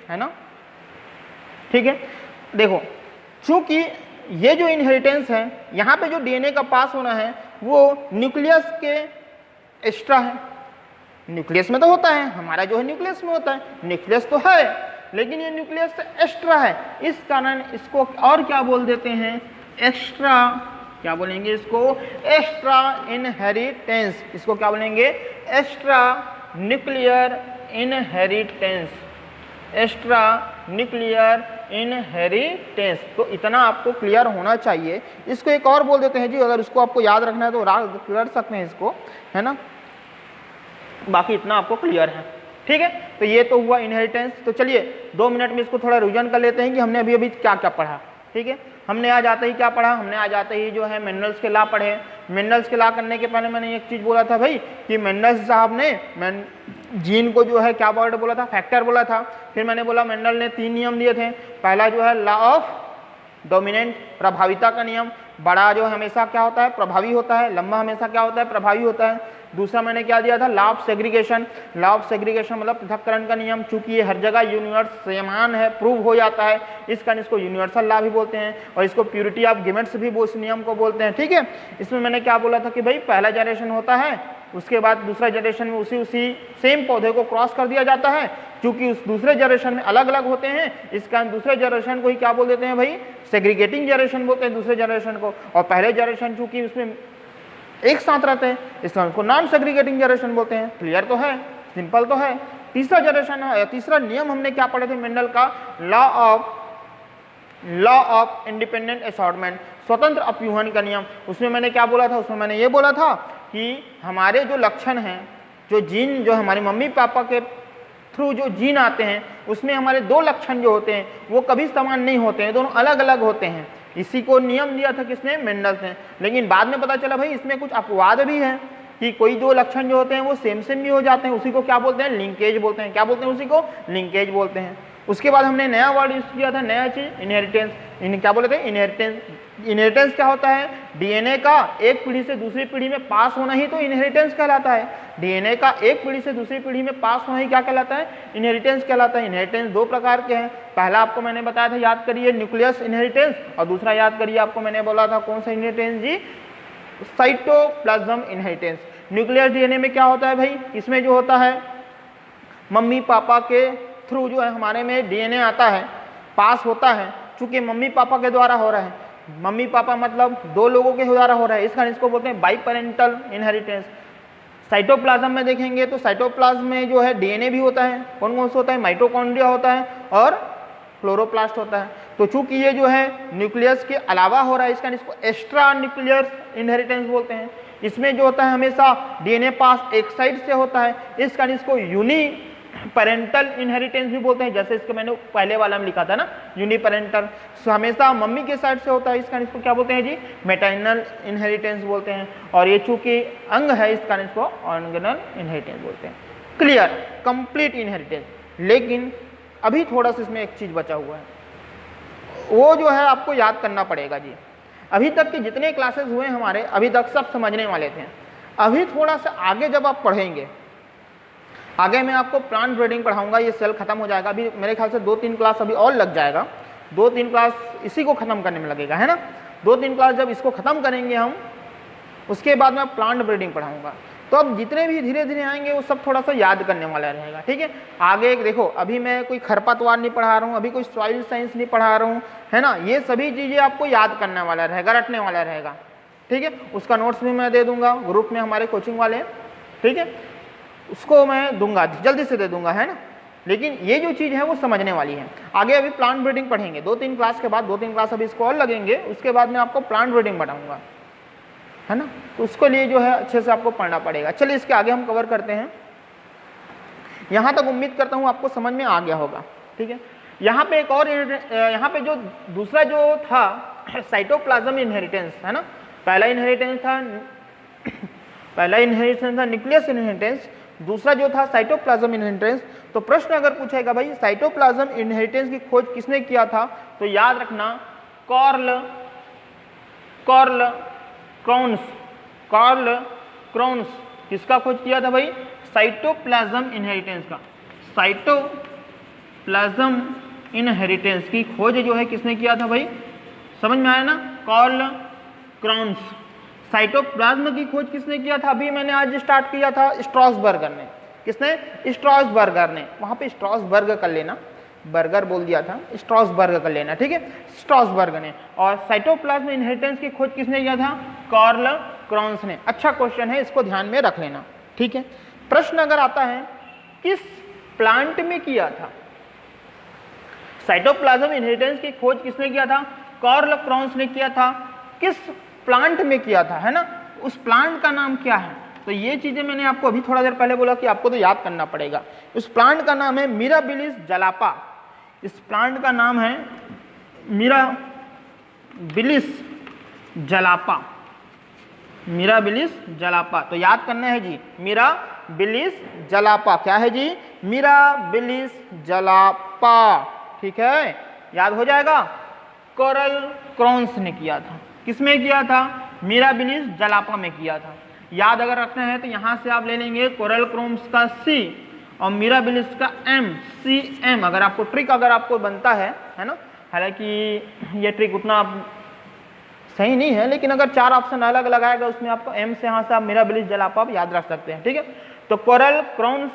है ना, ठीक है, देखो चूंकि ये जो इनहेरिटेंस है, यहाँ पे जो डीएनए का पास होना है वो न्यूक्लियस के एक्स्ट्रा है। न्यूक्लियस में तो होता है, हमारा जो है न्यूक्लियस में होता है, न्यूक्लियस तो है लेकिन ये न्यूक्लियस से एक्स्ट्रा है, इस कारण इसको और क्या बोल देते हैं? एक्स्ट्रा। क्या बोलेंगे इसको? Extra inheritance. इसको क्या बोलेंगे? Extra nuclear inheritance. Extra nuclear inheritance. तो इतना आपको क्लियर होना चाहिए। इसको एक और बोल देते हैं जी, अगर उसको आपको याद रखना है तो कर सकते हैं इसको, है ना, बाकी इतना आपको क्लियर है, ठीक है। तो ये तो हुआ इनहेरिटेंस। तो चलिए 2 मिनट में इसको थोड़ा रिवीजन कर लेते हैं कि हमने अभी अभी क्या क्या पढ़ा, ठीक है। हमने आज आते ही क्या पढ़ा? हमने आज आते ही जो है मेंडल्स के लॉ पढ़े। मेंडल्स के लॉ करने के पहले मैंने एक चीज बोला था भाई कि मेंडल्स साहब ने जीन को जो है क्या वर्ड बोला था? फैक्टर बोला था। फिर मैंने बोला मेंडल ने 3 नियम दिए थे। पहला जो है लॉ ऑफ डोमिनेंट, प्रभाविता का नियम। बड़ा जो हमेशा क्या होता है? प्रभावी होता है। लंबा हमेशा क्या होता है? प्रभावी होता है। दूसरा मैंने क्या दिया था? Law of segregation. Law of segregation मतलब पृथक्करण का नियम। चूंकि ये हर जगह यूनिवर्स समान है, प्रूव हो जाता है, इस कारण इसको यूनिवर्सल लॉ भी बोलते हैं और इसको प्यूरिटी ऑफ गिमेट्स भी इस नियम को बोलते हैं, ठीक है। इसमें मैंने क्या बोला था कि भाई पहला जनरेशन होता है, उसके बाद दूसरा जनरेशन में उसी सेम पौधे को क्रॉस कर दिया जाता है। क्योंकि उस दूसरे जनरेशन में अलग अलग होते हैं, इस कारण दूसरे जनरेशन को ही क्या बोल देते हैं भाई? सेग्रीगेटिंग जनरेशन बोलते हैं दूसरे जनरेशन को। और पहले जनरेशन चूंकि उसमें एक साथ रहते हैं, इसलिए उनको नॉन सेग्रीगेटिंग जनरेशन बोलते हैं। क्लियर तो है, सिंपल तो है। तीसरा जनरेशन है, तीसरा नियम हमने क्या पढ़े थे मेंडल का? लॉ ऑफ इंडिपेंडेंट असॉर्टमेंट, स्वतंत्र अपव्यूहन का नियम। उसमें मैंने क्या बोला था? उसमें मैंने ये बोला था कि हमारे जो लक्षण हैं, जो जीन जो हमारे मम्मी पापा के थ्रू जो जीन आते हैं, उसमें हमारे 2 लक्षण जो होते हैं वो कभी समान नहीं होते हैं, दोनों अलग अलग होते हैं। इसी को नियम दिया था किसने? मेंडल्स ने। लेकिन बाद में पता चला भाई इसमें कुछ अपवाद भी है कि कोई 2 लक्षण जो होते हैं वो सेम भी हो जाते हैं। उसी को क्या बोलते हैं? लिंकेज बोलते हैं। क्या बोलते हैं? उसी को लिंकेज बोलते हैं। उसके बाद हमने नया वर्ड यूज किया था, नया चीज, इनहेरिटेंस। क्या बोले थे? इनहेरिटेंस। इनहेरिटेंस क्या होता है? डीएनए का एक पीढ़ी से दूसरी पीढ़ी में पास होना ही तो इनहेरिटेंस कहलाता है। डीएनए का एक पीढ़ी से दूसरी पीढ़ी में पास होना ही क्या कहलाता है? इनहेरिटेंस कहलाता है। इनहेरिटेंस 2 प्रकार के हैं। पहला आपको मैंने बताया था, याद करिए, न्यूक्लियस इनहेरिटेंस, और दूसरा याद करिए आपको मैंने बोला था कौन सा इनहेरिटेंस जी? Cytoplasm inheritance. न्यूक्लियस डीएनए में क्या होता है भाई? इसमें जो होता है मम्मी पापा के थ्रू जो है हमारे में डीएनए आता है, पास होता है। चूंकि मम्मी पापा के द्वारा हो रहा है, मम्मी पापा मतलब 2 लोगों के द्वारा हो रहा है, इस कारण इसको बोलते हैं बाइपेरेंटल इनहेरिटेंस। साइटोप्लाज्म में देखेंगे तो साइटोप्लाज्म में जो है डीएनए भी होता है। कौन कौन सा होता है? माइटोकॉन्ड्रिया होता है और क्लोरोप्लास्ट होता है। तो चूंकि ये जो है न्यूक्लियस के अलावा हो रहा है, इस कारण इसको एक्स्ट्रा न्यूक्लियर इनहेरिटेंस बोलते हैं। इसमें जो होता है हमेशा डीएनए पास एक साइड से होता है, इस कारण इसको यूनी पेरेंटल इनहेरिटेंस भी बोलते हैं। जैसे इसको मैंने पहले वाला में लिखा था ना, यूनिपेरेंटल, हमेशा मम्मी के साइड से होता है, इस कारण इसको क्या बोलते हैं जी? मैटरनल इनहेरिटेंस बोलते हैं। और ये चूंकि अंग है, इस कारण इसको ऑर्गेनल इनहेरिटेंस बोलते हैं। Clear, complete inheritance. लेकिन अभी थोड़ा सा इसमें एक चीज बचा हुआ है, वो जो है आपको याद करना पड़ेगा जी। अभी तक के जितने क्लासेस हुए हमारे, अभी तक सब समझने वाले थे। अभी थोड़ा सा आगे जब आप पढ़ेंगे, आगे मैं आपको प्लांट ब्रीडिंग पढ़ाऊंगा, ये सेल खत्म हो जाएगा। अभी मेरे ख्याल से 2-3 क्लास अभी और लग जाएगा, 2-3 क्लास इसी को खत्म करने में लगेगा, है ना। 2-3 क्लास जब इसको खत्म करेंगे हम, उसके बाद मैं प्लांट ब्रीडिंग पढ़ाऊंगा। तो अब जितने भी धीरे धीरे आएंगे वो सब थोड़ा सा याद करने वाला रहेगा, ठीक है। आगे देखो, अभी मैं कोई खरपतवार नहीं पढ़ा रहा हूँ, अभी कोई सॉइल साइंस नहीं पढ़ा रहा हूँ, है ना। ये सभी चीजें आपको याद करने वाला रहेगा, रटने वाला रहेगा, ठीक है। उसका नोट्स भी मैं दे दूंगा, ग्रुप में हमारे कोचिंग वाले, ठीक है, उसको मैं दूंगा, जल्दी से दे दूंगा, है ना। लेकिन ये जो चीज़ है वो समझने वाली है। आगे अभी प्लांट ब्रीडिंग पढ़ेंगे 2-3 क्लास के बाद, 2-3 क्लास अभी इसको और लगेंगे, उसके बाद मैं आपको प्लांट ब्रीडिंग बताऊंगा, है ना। तो उसके लिए जो है अच्छे से आपको पढ़ना पड़ेगा। चलिए इसके आगे हम कवर करते हैं। यहाँ तक उम्मीद करता हूँ आपको समझ में आ गया होगा, ठीक है। यहाँ पे एक और, यहाँ पे जो दूसरा जो था साइटोप्लाज्म इनहेरिटेंस, है ना। पहला इनहेरिटेंस था न्यूक्लियस इनहेरिटेंस, दूसरा जो था साइटोप्लाज्म इनहेरिटेंस। तो प्रश्न अगर पूछेगा भाई साइटोप्लाज्म इनहेरिटेंस की खोज किसने किया था, तो याद रखना कार्ल क्रॉन्स किसका खोज किया था भाई, साइटोप्लाज्म इनहेरिटेंस का। साइटोप्लाज्म इनहेरिटेंस की खोज जो है किसने किया था भाई, समझ में आया ना, कार्ल क्रॉन्स। साइटोप्लाज्म की खोज किसने किया था, अभी मैंने आज स्टार्ट किया था स्ट्रॉसबर्गर ने। किसने, स्ट्रॉसबर्गर ने। वहां पे स्ट्रॉसबर्ग कर लेना, बर्गर बोल दिया था, स्ट्रॉसबर्ग कर लेना, ठीक है, स्ट्रॉसबर्ग ने। और साइटोप्लाज्म इनहेरिटेंस की खोज किसने किया था, कार्ल क्रॉन्स ने। अच्छा क्वेश्चन है, इसको ध्यान में रख लेना, ठीक है। प्रश्न अगर आता है किस प्लांट में किया था, साइटोप्लाज्म इनहेरिटेंस की खोज किसने किया था, कार्ल क्रॉन्स ने किया था। किस प्लांट में किया था, है ना, उस प्लांट का नाम क्या है। तो ये चीजें मैंने आपको अभी थोड़ा देर पहले बोला कि आपको तो याद करना पड़ेगा। उस प्लांट का नाम है मिराबिलिस जलापा। इस प्लांट का नाम है मिराबिलिस जलापा, मिराबिलिस जलापा। तो याद करना है जी, मिराबिलिस जलापा क्या है जी, मिराबिलिस जलापा, ठीक है, याद हो जाएगा। कार्ल क्रॉन्स ने किया था, किसमें किया था, मिराबिलिस जलापा में किया था। याद अगर रखना है तो यहां से आप ले लेंगे कार्ल क्रॉन्स का C और मिराबिलिस का M, CM। अगर आपको ट्रिक अगर आपको बनता है ना, हालांकि ये ट्रिक उतना सही नहीं है, लेकिन अगर 4 ऑप्शन अलग लगाएगा उसमें आपको M से यहाँ से आप मिराबिलिस जलापा आप याद रख सकते हैं, ठीक है। तो कार्ल क्रॉन्स,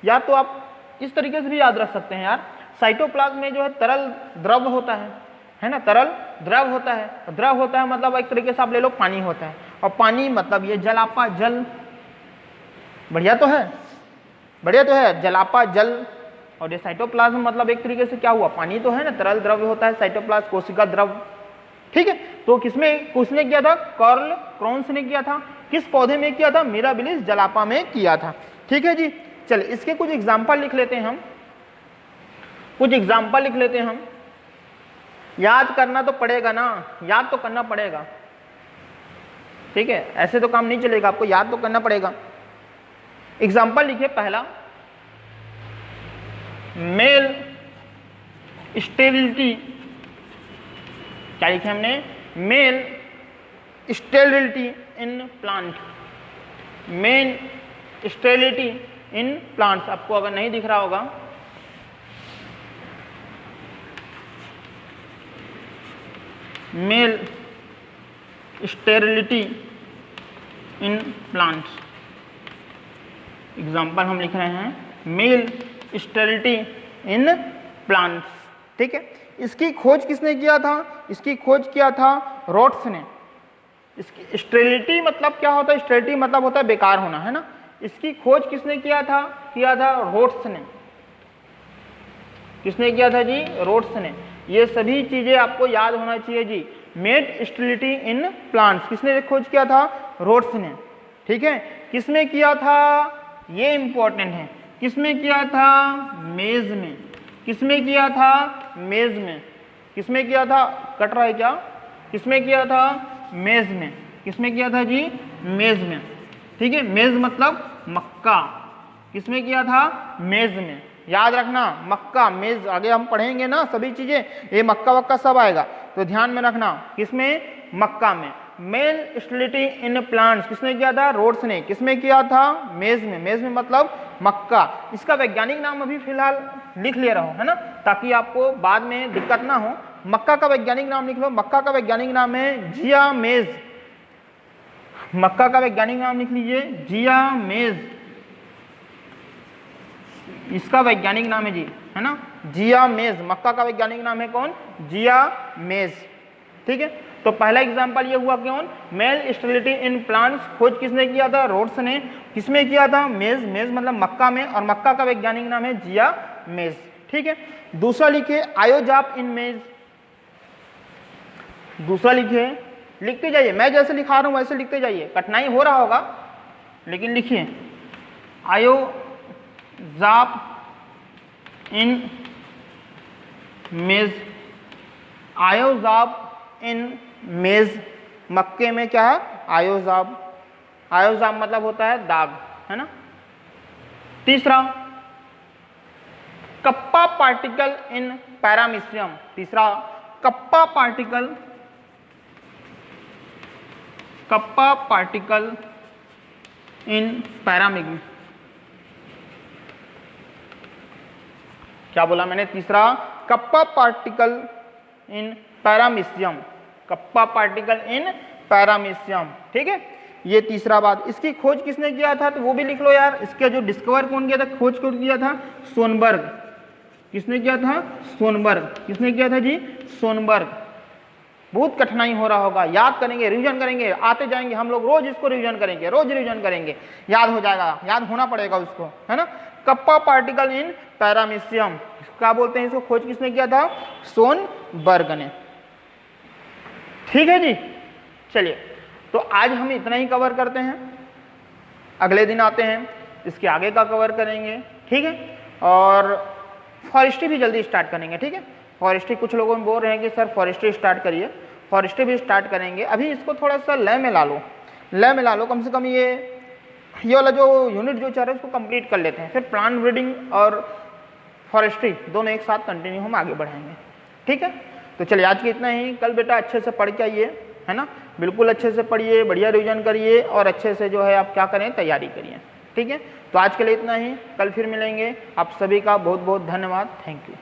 या तो आप इस तरीके से भी याद रख सकते हैं यार, साइटोप्लाज्म में जो है तरल द्रव होता है ना, तरल द्रव होता है। द्रव होता है मतलब एक तरीके से आप ले लो पानी होता है, और पानी मतलब ये जलापा जल, बढ़िया तो है, बढ़िया तो है, जलापा जल। और ये साइटोप्लाज्म मतलब एक तरीके से क्या हुआ, पानी तो है ना, तरल द्रव्य होता है साइटोप्लाज्म, कोशिका द्रव, ठीक है। तो किसने किया था, कार्ल क्रॉन्स ने किया था। किस पौधे में किया था, मिराबिलिस जलापा में किया था, ठीक है जी। चलिए इसके कुछ एग्जाम्पल लिख लेते हैं हम, कुछ एग्जाम्पल लिख लेते हैं हम। याद करना तो पड़ेगा ना, याद तो करना पड़ेगा, ठीक है, ऐसे तो काम नहीं चलेगा, आपको याद तो करना पड़ेगा। एग्जाम्पल लिखिए, पहला मेल स्टेरिलिटी, क्या लिखे हमने, male sterility in plant, male sterility in plants. आपको अगर नहीं दिख रहा होगा, male sterility in plants, example हम लिख रहे हैं मेल स्टेरिलिटी इन प्लांट्स, ठीक है। इसकी खोज किसने किया था, इसकी खोज किया था रोड्स ने। इसकी स्टेरिलिटी मतलब क्या होता है, स्टेरिलिटी मतलब होता है बेकार होना, है ना। इसकी खोज किसने किया था रोड्स ने। किसने किया था जी, रोड्स ने। ये सभी चीजें आपको याद होना चाहिए जी। मेड स्टेरिलिटी इन प्लांट्स किसने खोज किया था, रोड्स ने, ठीक है। किसमें किया था, ये इंपॉर्टेंट है, किसमें किया था, मेज में। किसमें किया था, मेज में। किसमें किया था, कट रहा है क्या, किसमें किया था, मेज में। किसमें किया था जी, मेज में, ठीक है। मेज मतलब मक्का, किसमें किया था, मेज में। याद रखना, मक्का मेज, आगे हम पढ़ेंगे ना सभी चीजें, ये मक्का वक्का सब आएगा, तो ध्यान में रखना, किसमें, मक्का में। मेल स्टेरिलिटी इन प्लांट्स किसने किया था, रोड्स ने। किसमें किया था, मेज में। मेज में मतलब मक्का। इसका वैज्ञानिक नाम अभी फिलहाल लिख ले रहा हूं, है ना, ताकि आपको बाद में दिक्कत ना हो। मक्का का वैज्ञानिक नाम लिख लो, मक्का का वैज्ञानिक नाम है जिया मेज। मक्का का वैज्ञानिक नाम लिख लीजिए, जिया मेज, इसका वैज्ञानिक नाम है जी, है ना, जिया मेज। मक्का का वैज्ञानिक नाम है कौन, जिया मेज, ठीक है। तो पहला एग्जाम्पल ये हुआ कौन, मेल स्टेरिलिटी इन प्लांट्स, खोज किसने किया था, रोड्स ने। किसमें किया था, मेज, मेज मतलब मक्का में, और मक्का का वैज्ञानिक नाम है जिया मेज, ठीक है। दूसरा लिखिए आयोजाप इन मेज, दूसरा लिखिए, लिखते जाइए, मैं जैसे लिखा रहा हूं वैसे लिखते जाइए, कठिनाई हो रहा होगा लेकिन लिखिए, आयोजाप इन मेज, आयोजाब इन मेज, मक्के में क्या है, आयोजाब, आयोजाब मतलब होता है दाग, है ना। तीसरा कप्पा पार्टिकल इन पैरामीशियम, तीसरा kappa particle, kappa particle in paramecium, क्या बोला मैंने, तीसरा kappa particle in paramecium, kappa particle in paramecium, ठीक है। ये तीसरा बात, इसकी खोज किसने किया था तो वो भी लिख लो यार, इसका जो डिस्कवर कौन किया था, खोज कौन किया था, सोनबर्ग, किसने किया था, सोनबर्ग, किसने किया था जी, सोनबर्ग। बहुत कठिनाई हो रहा होगा, याद करेंगे, रिवीजन करेंगे, आते जाएंगे हम लोग, रोज इसको रिवीजन करेंगे, रोज रिवीजन करेंगे, याद हो जाएगा, याद होना पड़ेगा उसको, है ना। कप्पा पार्टिकल इन पैरामीशियम, क्या बोलते हैं इसको, खोज किसने किया था, सोनबर्ग ने, ठीक है जी। चलिए, तो आज हम इतना ही कवर करते हैं, अगले दिन आते हैं इसके आगे का कवर करेंगे, ठीक है। और फॉरेस्ट्री भी जल्दी स्टार्ट करेंगे, ठीक है। फॉरेस्ट्री कुछ लोगों में बोल रहे हैं कि सर फॉरेस्ट्री स्टार्ट करिए, फॉरेस्ट्री भी स्टार्ट करेंगे। अभी इसको थोड़ा सा लय में ला लो, लय में ला लो, कम से कम ये वाला जो यूनिट जो चाह रहे हैं उसको कंप्लीट कर लेते हैं, फिर प्लांट ब्रीडिंग और फॉरेस्ट्री दोनों एक साथ कंटिन्यू हम आगे बढ़ाएंगे, ठीक है। तो चलिए आज के इतना ही, कल बेटा अच्छे से पढ़ के आइए, है ना, बिल्कुल अच्छे से पढ़िए, बढ़िया रिवीजन करिए और अच्छे से जो है आप क्या करें, तैयारी करिए, ठीक है। तो आज के लिए इतना ही, कल फिर मिलेंगे। आप सभी का बहुत बहुत धन्यवाद, थैंक यू।